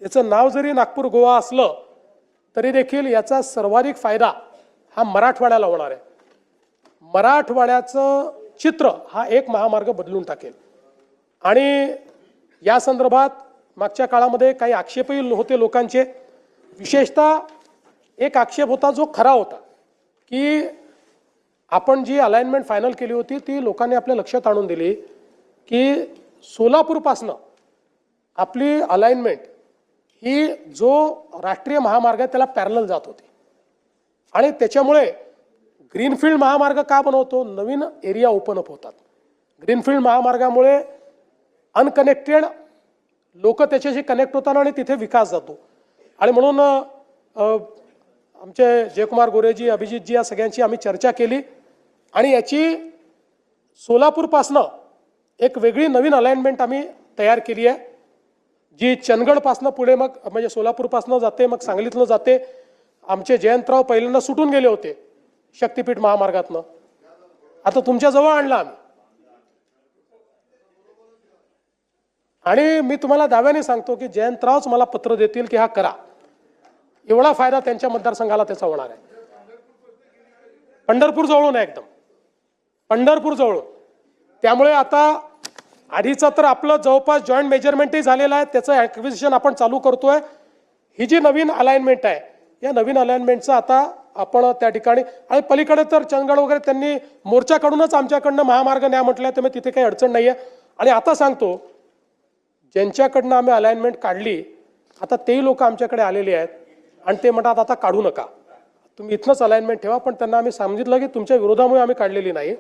याचं नाव जरी नागपूर गोवा असलं तरी देखील याचा सर्वाधिक फायदा हा मराठवाड्याला होणार आहे। मराठवाड्याचं चित्र हा एक महामार्ग बदलून टाकेल। आणि या संदर्भात मागच्या काळामध्ये काही आक्षेपही होते लोकांचे। विशेषतः एक आक्षेप होता जो खरा होता की आपण जी अलाइनमेंट फायनल केली होती ती लोकांनी आपल्या लक्षात आणून दिली की सोलापूरपासनं आपली अलाइनमेंट ही जो राष्ट्रीय महामार्ग आहे त्याला पॅरलल जात होती। आणि त्याच्यामुळे ग्रीनफील्ड महामार्ग का बनवतो, नवीन एरिया ओपन अप होतात। ग्रीनफील्ड महामार्गामुळे अनकनेक्टेड लोक त्याच्याशी कनेक्ट होतात आणि तिथे विकास जातो। आणि म्हणून आमचे जयकुमार गोरेजी, अभिजितजी या सगळ्यांची आम्ही चर्चा केली आणि याची सोलापूरपासनं एक वेगळी नवीन अलाइनमेंट आम्ही तयार केली आहे, जी चंदगडपासनं पुढे मग म्हणजे सोलापूरपासनं जाते, मग सांगलीतनं जाते। आमचे जयंतराव पहिल्यांदा सुटून गेले होते शक्तीपीठ महामार्गातनं, आता तुमच्या जवळ आणला आम्ही। आणि मी तुम्हाला दाव्याने सांगतो की जयंतरावच मला पत्र देतील की हा करा, एवढा फायदा त्यांच्या मतदारसंघाला त्याचा होणार आहे। पंढरपूर जवळून आहे, एकदम पंढरपूर जवळून। त्यामुळे आता आधीचं तर आपलं जवळपास जॉईंट मेजरमेंटही झालेलं आहे, त्याचं ॲक्विजिशन आपण चालू करतोय। ही जी नवीन अलाइनमेंट आहे या नवीन अलाइनमेंटचं आता आपण त्या ठिकाणी आणि पलीकडे तर चंदगड वगैरे त्यांनी मोर्चा काढूनच आमच्याकडनं महामार्ग न्या म्हटलं, त्यामुळे तिथे काही अडचण नाही आहे। आणि आता सांगतो, ज्यांच्याकडनं आम्ही अलाइनमेंट काढली आता तेही लोक आमच्याकडे आलेले आहेत आणि ते म्हणतात आता काढू नका, तुम्ही इथनंच अलाइनमेंट ठेवा। पण त्यांना आम्ही सांगितलं की तुमच्या विरोधामुळे आम्ही काढलेली नाही,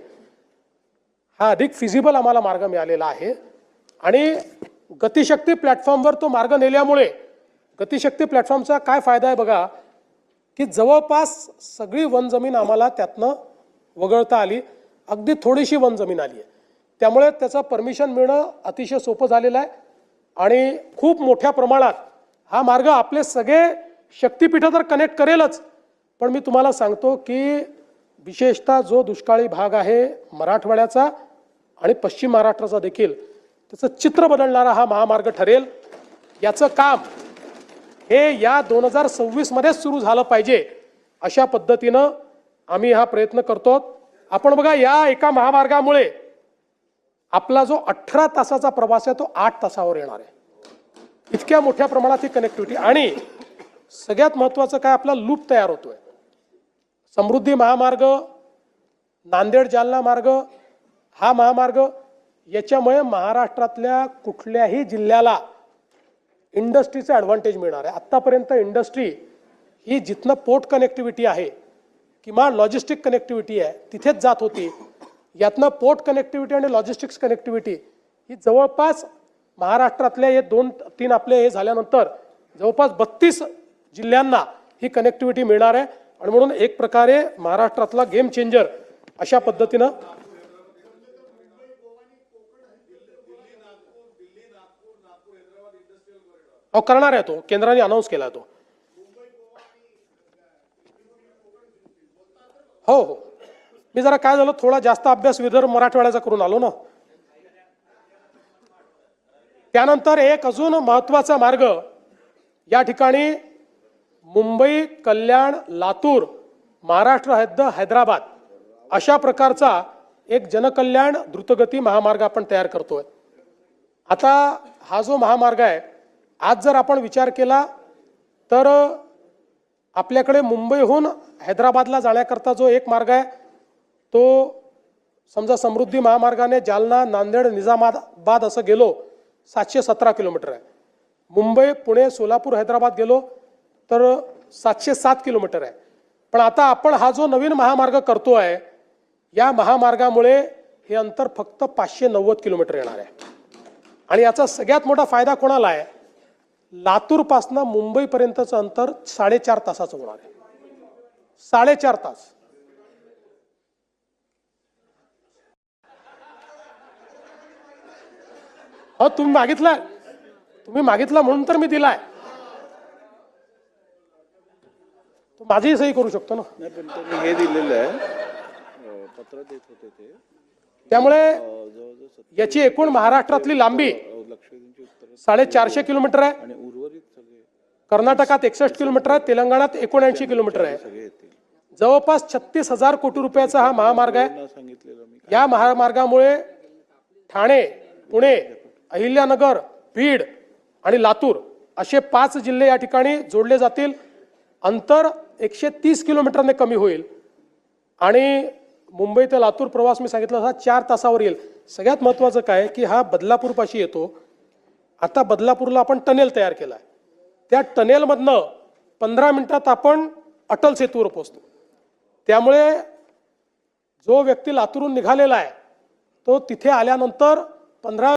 हा अधिक फिजिबल आम्हाला मार्ग मिळालेला आहे। आणि गतिशक्ती प्लॅटफॉर्मवर तो मार्ग नेल्यामुळे गतिशक्ती प्लॅटफॉर्मचा काय फायदा आहे बघा, की जवळपास सगळी वन जमीन आम्हाला त्यातनं वगळता आली, अगदी थोडीशी वन जमीन आली आहे। त्यामुळे त्याचं परमिशन मिळणं अतिशय सोपं झालेलं आहे आणि खूप मोठ्या प्रमाणात हा मार्ग आपले सगळे शक्तिपीठं तर कनेक्ट करेलच, पण मी तुम्हाला सांगतो की विशेषतः जो दुष्काळी भाग आहे मराठवाड्याचा आणि पश्चिम महाराष्ट्राचा देखील त्याचं चित्र बदलणारा हा महामार्ग ठरेल। याचं काम हे या 2026 मध्येच सुरू झालं पाहिजे अशा पद्धतीनं आम्ही हा प्रयत्न करतो। आपण बघा, या एका महामार्गामुळे आपला जो 18 तासाचा प्रवास आहे तो 8 तासावर येणार आहे। इतक्या मोठ्या प्रमाणात ही कनेक्टिव्हिटी आणि सगळ्यात महत्त्वाचं काय, आपला लूप तयार होतोय। समृद्धी महामार्ग, नांदेड जालना मार्ग, हा महामार्ग याच्यामुळे महाराष्ट्रातल्या कुठल्याही जिल्ह्याला इंडस्ट्रीचा ॲडव्हान्टेज मिळणार आहे। आत्तापर्यंत इंडस्ट्री ही जिथनं पोर्ट कनेक्टिव्हिटी आहे किंवा लॉजिस्टिक कनेक्टिव्हिटी आहे तिथेच जात होती। यातनं पोर्ट कनेक्टिव्हिटी आणि लॉजिस्टिक्स कनेक्टिव्हिटी ही जवळपास महाराष्ट्रातल्या हे 2-3 आपले हे झाल्यानंतर जवळपास 32 जिल्ह्यांना ही कनेक्टिव्हिटी मिळणार आहे। आणि म्हणून एक प्रकारे महाराष्ट्रातला गेम चेंजर अशा पद्धतीनं करणार आहे, तो केंद्राने अनाऊन्स केला तो। हो हो, मी जरा काय झालं, थोडा जास्त अभ्यास विदर्भ मराठवाड्याचा करून आलो ना। त्यानंतर एक अजून महत्त्वाचा मार्ग या ठिकाणी मुंबई, कल्याण, लातूर, महाराष्ट्र हद्द हैदराबाद अशा प्रकारचा एक जनकल्याण द्रुतगती महामार्ग आपण तयार करतोय। आता हा जो महामार्ग आहे, आज जर आपण विचार केला तर आपल्याकडे मुंबईहून हैदराबादला जाण्याकरता जो एक मार्ग आहे तो समजा समृद्धी महामार्गाने जालना, नांदेड, निजामाबाद असं गेलो 717 किलोमीटर आहे। मुंबई, पुणे, सोलापूर, हैदराबाद गेलो तर 707 किलोमीटर आहे। पण आता आपण हा जो नवीन महामार्ग करतोय या महामार्गामुळे हे अंतर फक्त 590 किलोमीटर येणार आहे। आणि याचा सगळ्यात मोठा फायदा कोणाला आहे, लातूरपासून मुंबईपर्यंतचं अंतर 4.5 तासाचं होणार आहे। 4.5 तास। हो, तुम्ही मागितला म्हणून तर मी दिलाय, तो माझीही सही करू शकतो ना। नाही, पण तुम्ही हे दिलेलं आहे, पत्र देत होते ते त्यामुळे याची एकूण महाराष्ट्रातली लांबी 450 किलोमीटर आहे. कर्नाटकात 61 किलोमीटर आहे, तेलंगणात 79 किलोमीटर आहे. जवळपास 36,000 कोटी रुपयाचा हा महामार्ग आहे. या महामार्गामुळे ठाणे, पुणे, अहिल्यानगर, बीड आणि लातूर असे 5 जिल्हे या ठिकाणी जोडले जातील. अंतर 130 किलोमीटरने कमी होईल आणि मुंबई ते लातूर प्रवास मी सांगितलं हा 4 तासावर येईल. सगळ्यात महत्त्वाचं काय की हा बदलापूरपाशी येतो. आता बदलापूरला आपण टनेल तयार केला आहे. त्या टनेलमधनं 15 मिनिटात आपण अटल सेतूवर पोहोचतो. त्यामुळे जो व्यक्ती लातूरून निघालेला आहे तो तिथे आल्यानंतर 15